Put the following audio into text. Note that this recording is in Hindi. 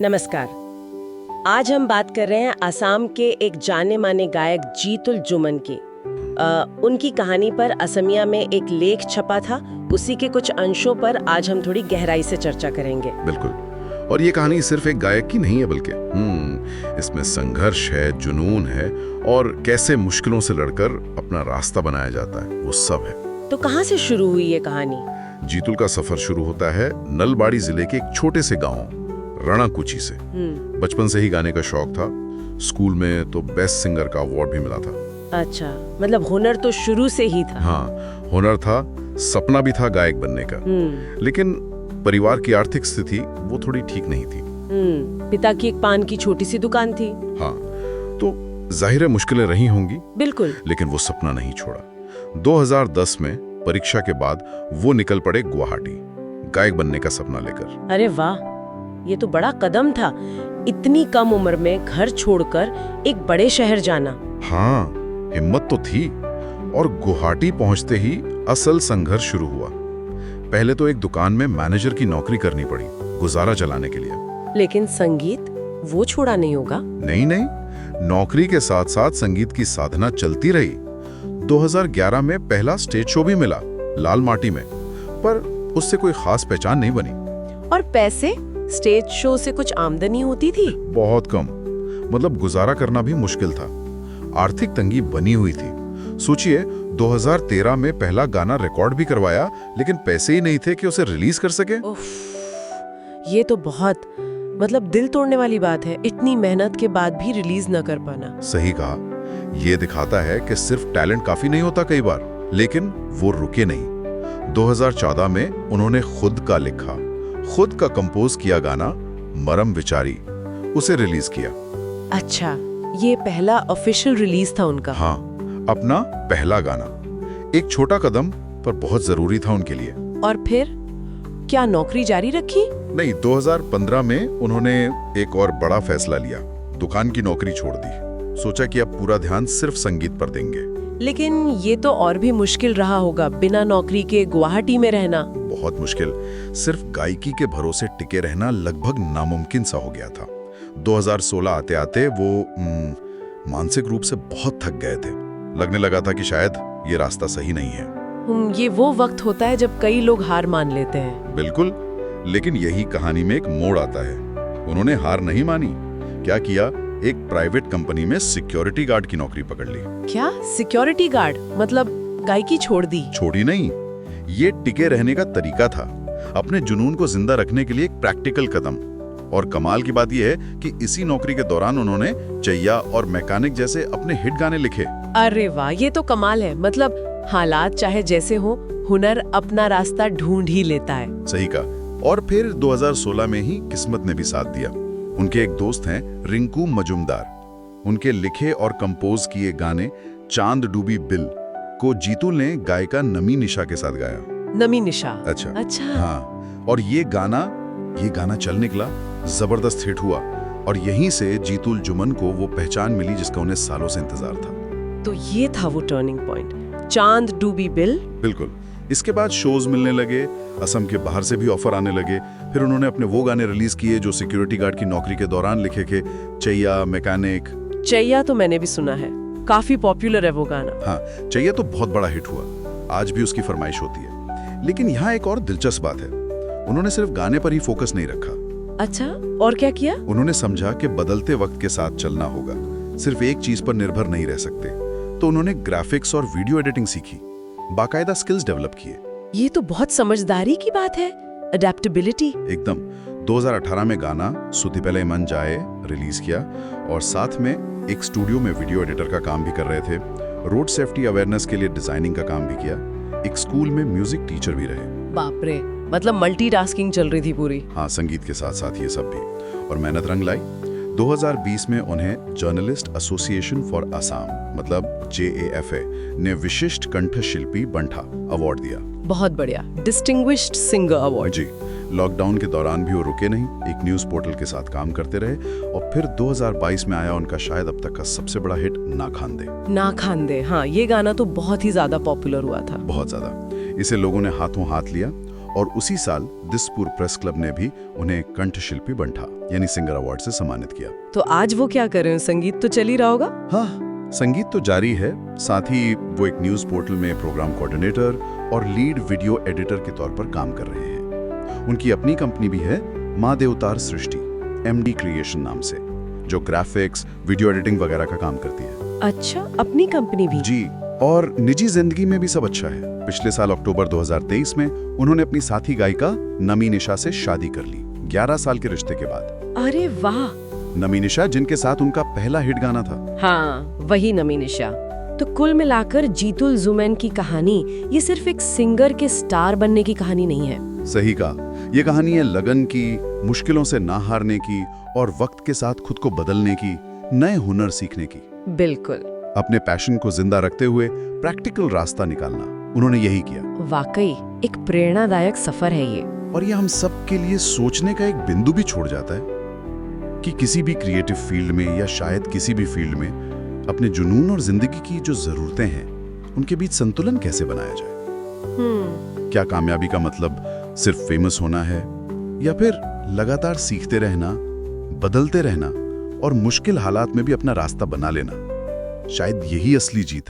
नमस्कार। आज हम बात कर रहे हैं असम के एक जाने माने गायक जीतुल जुमन की। उनकी कहानी पर असमिया में एक लेख छपा था, उसी के कुछ अंशों पर आज हम थोड़ी गहराई से चर्चा करेंगे। बिल्कुल। और ये कहानी सिर्फ एक गायक की नहीं है, बल्कि इसमें संघर्ष है, जुनून है और कैसे मुश्किलों से लड़कर अपना रास्ता बनाया जाता है, वो सब है। तो कहाँ से शुरू हुई ये कहानी? जीतुल का सफर शुरू होता है नलबाड़ी जिले के एक छोटे से गांव रणाकुची से। बचपन से ही गाने का शौक था। स्कूल में तो बेस्ट सिंगर का अवार्ड भी मिला था। अच्छा, मतलब हुनर तो शुरू से ही था। हाँ, हुनर था, सपना भी था गायक बनने का। लेकिन परिवार की आर्थिक स्थिति वो थोड़ी ठीक नहीं थी। पिता की एक पान की छोटी सी दुकान थी। हाँ, तो जाहिर है मुश्किलें रही होंगी। बिल्कुल। लेकिन वो सपना नहीं छोड़ा। 2010 में परीक्षा के बाद वो निकल पड़े गुवाहाटी गायक बनने का सपना लेकर। अरे वाह, ये तो बड़ा कदम था, इतनी कम उम्र में घर छोड़कर एक बड़े शहर जाना। हाँ, हिम्मत तो थी। और गुवाहाटी पहुंचते ही असल संघर्ष शुरू हुआ। पहले तो एक दुकान में मैनेजर की नौकरी करनी पड़ी, गुजारा चलाने के लिए। लेकिन संगीत वो छोड़ा नहीं होगा? नहीं, नौकरी के साथ साथ संगीत की साधना चलती रही। 2011 में पहला स्टेज शो भी मिला, लाल माटी में, पर उससे कोई खास पहचान नहीं बनी। और पैसे? स्टेज शो से कुछ आमदनी होती थी? बहुत कम, मतलब गुजारा करना भी मुश्किल था। आर्थिक तंगी बनी हुई थी। सोचिए, 2013 में पहला गाना रिकॉर्ड भी करवाया, लेकिन पैसे ही नहीं थे कि उसे रिलीज कर सके। ये तो बहुत दिल तोड़ने वाली बात है, इतनी मेहनत के बाद भी रिलीज न कर पाना। सही कहा। ये दिखाता है कि सिर्फ टैलेंट काफी नहीं होता कई बार। लेकिन वो रुके नहीं। 2014 में उन्होंने खुद का लिखा, खुद का कंपोज किया गाना मरम विचारी, उसे रिलीज किया। अच्छा, ये पहला ऑफिशियल रिलीज था उनका? हाँ, अपना पहला गाना। एक छोटा कदम, पर बहुत जरूरी था उनके लिए। और फिर क्या नौकरी जारी रखी? नहीं, 2015 में उन्होंने एक और बड़ा फैसला लिया, दुकान की नौकरी छोड़ दी। सोचा कि अब पूरा ध्यान सिर्फ संगीत पर देंगे। लेकिन ये तो और भी मुश्किल रहा होगा, बिना नौकरी के गुवाहाटी में रहना। बहुत मुश्किल। सिर्फ गायकी के भरोसे टिके रहना लगभग नामुमकिन सा हो गया था। 2016 आते आते वो मानसिक रूप से बहुत थक गए थे। लगने लगा था कि शायद ये रास्ता सही नहीं है। ये वो वक्त होता है जब कई लोग हार मान लेते हैं। बिल्कुल। लेकिन यही कहानी में एक मोड़ आता है। उन्होंने हार नहीं मानी। क्या किया, एक प्राइवेट कंपनी में सिक्योरिटी गार्ड की नौकरी पकड़ ली। क्या सिक्योरिटी गार्ड? मतलब गायकी छोड़ दी? छोड़ी नहीं, ये टिके रहने का तरीका था, अपने जुनून को जिंदा रखने के लिए एक प्रैक्टिकल कदम। और कमाल की बात यह है कि इसी नौकरी के दौरान उन्होंने चैया और मैकेनिक जैसे अपने हिट गाने लिखे। अरे वाह, ये तो कमाल है। मतलब हालात चाहे जैसे हो, हुनर अपना रास्ता ढूंढ ही लेता है। सही कहा। और फिर 2016 में ही किस्मत ने भी साथ दिया। उनके एक दोस्त हैं रिंकू मजुमदार, उनके लिखे और कंपोज किए गाने चांद डूबी बिल को जीतुल ने गायिका नमी निशा के साथ गाया। नमी निशा? अच्छा। हाँ, और ये गाना चल निकला, जबरदस्त हिट हुआ। और यहीं से जीतुल जुमन को वो पहचान मिली जिसका उन्हें सालों से इंतजार था। तो ये था वो टर्निंग पॉइंट, चांद डूबी बिल। बिल्कुल। इसके बाद शोज मिलने लगे, असम के बाहर से भी ऑफर आने लगे। फिर उन्होंने अपने वो गाने रिलीज किए जो सिक्योरिटी गार्ड की नौकरी के दौरान लिखे थे, चैया, मैकेनिक। चैया तो मैंने भी सुना है, काफी पॉपुलर है वो गाना। हाँ, चैया तो बहुत बड़ा हिट हुआ, आज भी उसकी फरमाइश होती है। लेकिन यहाँ एक और दिलचस्प बात है, उन्होंने सिर्फ गाने पर ही फोकस नहीं रखा। अच्छा, और क्या किया? उन्होंने समझा कि बदलते वक्त के साथ चलना होगा, सिर्फ एक चीज पर निर्भर नहीं रह सकते। तो उन्होंने ग्राफिक्स और वीडियो एडिटिंग सीखी, बाकायदा स्किल्स डेवलप किए। ये तो बहुत समझदारी की बात है, अडेप्टेबिलिटी। एकदम। 2018 में गाना सुती पहले मन जाए रिलीज किया, और साथ में एक स्टूडियो में वीडियो एडिटर का काम भी कर रहे थे। रोड सेफ्टी अवेयरनेस के लिए डिजाइनिंग का काम भी किया। एक स्कूल में म्यूजिक टीचर भी रहे। बाप रे, मतलब मल्टीटास्किंग चल रही थी पूरी। हाँ, संगीत के साथ साथ ये सब भी। और मेहनत रंग लाई। 2020 में उन्हें जर्नलिस्ट एसोसिएशन फॉर असम, मतलब JAFA, ने विशिष्ट कंठ शिल्पी बंठा अवार्ड दिया। बहुत बढ़िया, डिस्टिंग्विश्ड सिंगर अवार्ड। जी। लॉकडाउन के दौरान भी वो रुके नहीं, एक न्यूज पोर्टल के साथ काम करते रहे। और फिर 2022 में आया उनका शायद अब तक का सबसे बड़ा हिट, ना खान दे। हाँ, ये गाना तो बहुत ही ज्यादा पॉपुलर हुआ था। बहुत ज्यादा। इसे लोगों ने हाथों हाथ लिया और उसी साल दिसपुर प्रेस क्लब ने भी उन्हें कंठशिल्पी बंठा यानी सिंगर अवार्ड से सम्मानित किया। तो आज वो क्या कर रहे हैं? संगीत तो चल ही रहा होगा। हाँ, संगीत तो जारी है, साथ ही वो एक न्यूज पोर्टल में प्रोग्राम कोऑर्डिनेटर और लीड वीडियो एडिटर के तौर पर काम कर रहे हैं। उनकी अपनी कंपनी भी है, माँ देवतार सृष्टि, MD क्रिएशन नाम से, जो ग्राफिक्स, वीडियो एडिटिंग वगैरह का काम करती है। अच्छा, अपनी कंपनी भी? जी, और निजी जिंदगी में भी सब अच्छा है। पिछले साल अक्टूबर 2023 में उन्होंने अपनी साथी गायिका नमी निशा से शादी कर ली, 11 साल के रिश्ते के बाद। अरे वाह! नमी निशा, जिनके साथ उनका पहला हिट गाना था। हाँ, वही नमी निशा। तो कुल मिलाकर जीतुल जुमैन की कहानी ये सिर्फ एक सिंगर के स्टार बनने की कहानी नहीं है। सही कहा, ये कहानी है लगन की, मुश्किलों से ना हारने की और वक्त के साथ खुद को बदलने की, नए हुनर सीखने की। बिल्कुल। अपने पैशन को जिंदा रखते हुए प्रैक्टिकल रास्ता निकालना, उन्होंने यही किया। वाकई एक प्रेरणादायक सफर है ये। और ये हम सब के लिए सोचने का एक बिंदु भी छोड़ जाता है कि किसी भी क्रिएटिव फील्ड में या शायद किसी भी फील्ड में अपने जुनून और जिंदगी की जो जरूरतें हैं उनके बीच संतुलन कैसे बनाया जाए। क्या कामयाबी का मतलब सिर्फ फेमस होना है, या फिर लगातार सीखते रहना, बदलते रहना और मुश्किल हालात में भी अपना रास्ता बना लेना? शायद यही असली जीत